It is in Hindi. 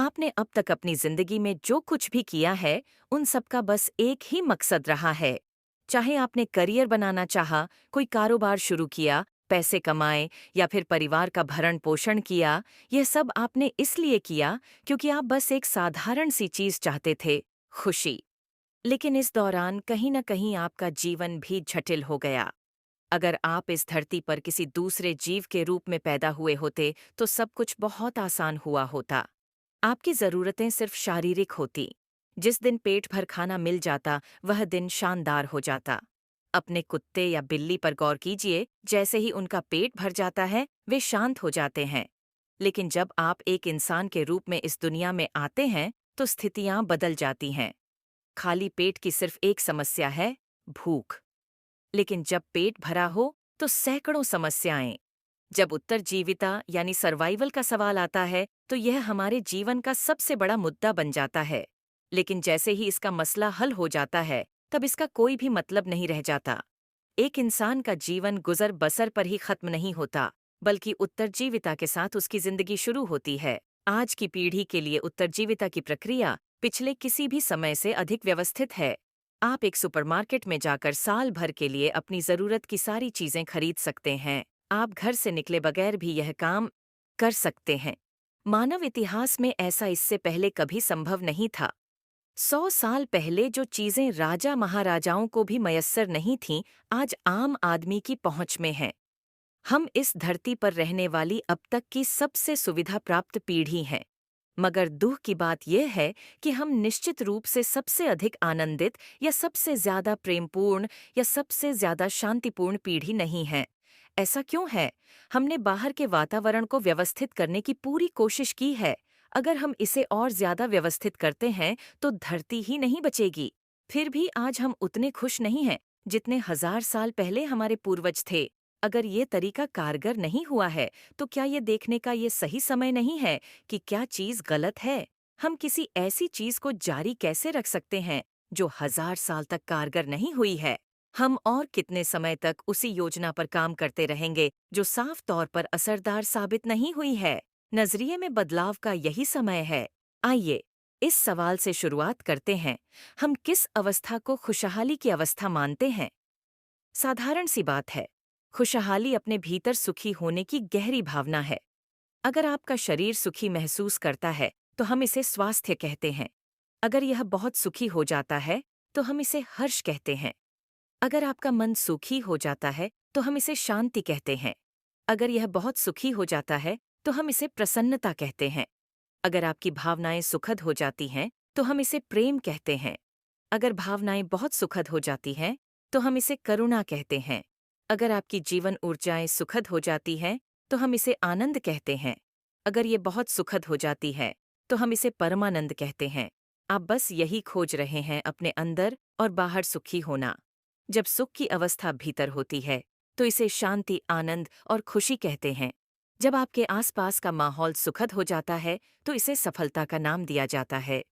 आपने अब तक अपनी जिंदगी में जो कुछ भी किया है, उन सब का बस एक ही मकसद रहा है। चाहे आपने करियर बनाना चाहा, कोई कारोबार शुरू किया, पैसे कमाए या फिर परिवार का भरण पोषण किया, यह सब आपने इसलिए किया क्योंकि आप बस एक साधारण सी चीज चाहते थे, खुशी। लेकिन इस दौरान कहीं न कहीं आपका जीवन भी जटिल हो गया। अगर आप इस धरती पर किसी दूसरे जीव के रूप में पैदा हुए होते, तो सब कुछ बहुत आसान हुआ होता। आपकी ज़रूरतें सिर्फ शारीरिक होती। जिस दिन पेट भर खाना मिल जाता, वह दिन शानदार हो जाता। अपने कुत्ते या बिल्ली पर गौर कीजिए, जैसे ही उनका पेट भर जाता है, वे शांत हो जाते हैं। लेकिन जब आप एक इंसान के रूप में इस दुनिया में आते हैं, तो स्थितियां बदल जाती हैं। खाली पेट की सिर्फ एक समस्या है, भूख। लेकिन जब पेट भरा हो, तो सैकड़ों समस्याएं। जब उत्तरजीविता यानी सर्वाइवल का सवाल आता है, तो यह हमारे जीवन का सबसे बड़ा मुद्दा बन जाता है। लेकिन जैसे ही इसका मसला हल हो जाता है, तब इसका कोई भी मतलब नहीं रह जाता। एक इंसान का जीवन गुजर बसर पर ही खत्म नहीं होता, बल्कि उत्तरजीविता के साथ उसकी जिंदगी शुरू होती है। आज की पीढ़ी के लिए उत्तरजीविता की प्रक्रिया पिछले किसी भी समय से अधिक व्यवस्थित है। आप एक सुपरमार्केट में जाकर साल भर के लिए अपनी जरूरत की सारी चीजें खरीद सकते हैं। आप घर से निकले बगैर भी यह काम कर सकते हैं। मानव इतिहास में ऐसा इससे पहले कभी संभव नहीं था। 100 साल पहले जो चीजें राजा महाराजाओं को भी मयस्सर नहीं थीं, आज आम आदमी की पहुंच में हैं। हम इस धरती पर रहने वाली अब तक की सबसे सुविधा प्राप्त पीढ़ी हैं। मगर दुख की बात यह है कि हम निश्चित रूप से सबसे अधिक आनंदित या सबसे ज्यादा प्रेमपूर्ण या सबसे ज्यादा शांतिपूर्ण पीढ़ी नहीं हैं। ऐसा क्यों है? हमने बाहर के वातावरण को व्यवस्थित करने की पूरी कोशिश की है। अगर हम इसे और ज्यादा व्यवस्थित करते हैं, तो धरती ही नहीं बचेगी। फिर भी आज हम उतने खुश नहीं हैं जितने 1000 साल पहले हमारे पूर्वज थे। अगर ये तरीका कारगर नहीं हुआ है, तो क्या ये देखने का ये सही समय नहीं है कि क्या चीज गलत है? हम किसी ऐसी चीज को जारी कैसे रख सकते हैं जो 1000 साल तक कारगर नहीं हुई है? हम और कितने समय तक उसी योजना पर काम करते रहेंगे जो साफ तौर पर असरदार साबित नहीं हुई है? नजरिए में बदलाव का यही समय है। आइए इस सवाल से शुरुआत करते हैं। हम किस अवस्था को खुशहाली की अवस्था मानते हैं? साधारण सी बात है। खुशहाली अपने भीतर सुखी होने की गहरी भावना है। अगर आपका शरीर सुखी महसूस करता है, तो हम इसे स्वास्थ्य कहते हैं। अगर यह बहुत सुखी हो जाता है, तो हम इसे हर्ष कहते हैं। अगर आपका मन सुखी हो जाता है, तो हम इसे शांति कहते हैं। अगर यह बहुत सुखी हो जाता है, तो हम इसे प्रसन्नता कहते हैं। अगर आपकी भावनाएं सुखद हो जाती हैं, तो हम इसे प्रेम कहते हैं। अगर भावनाएं बहुत सुखद हो जाती हैं, तो हम इसे करुणा कहते हैं। अगर आपकी जीवन ऊर्जाएं सुखद हो जाती हैं, तो हम इसे आनंद कहते हैं। अगर ये बहुत सुखद हो जाती है, तो हम इसे परमानंद कहते हैं। आप बस यही खोज रहे हैं, अपने अंदर और बाहर सुखी होना। जब सुख की अवस्था भीतर होती है, तो इसे शांति, आनंद और खुशी कहते हैं। जब आपके आसपास का माहौल सुखद हो जाता है, तो इसे सफलता का नाम दिया जाता है।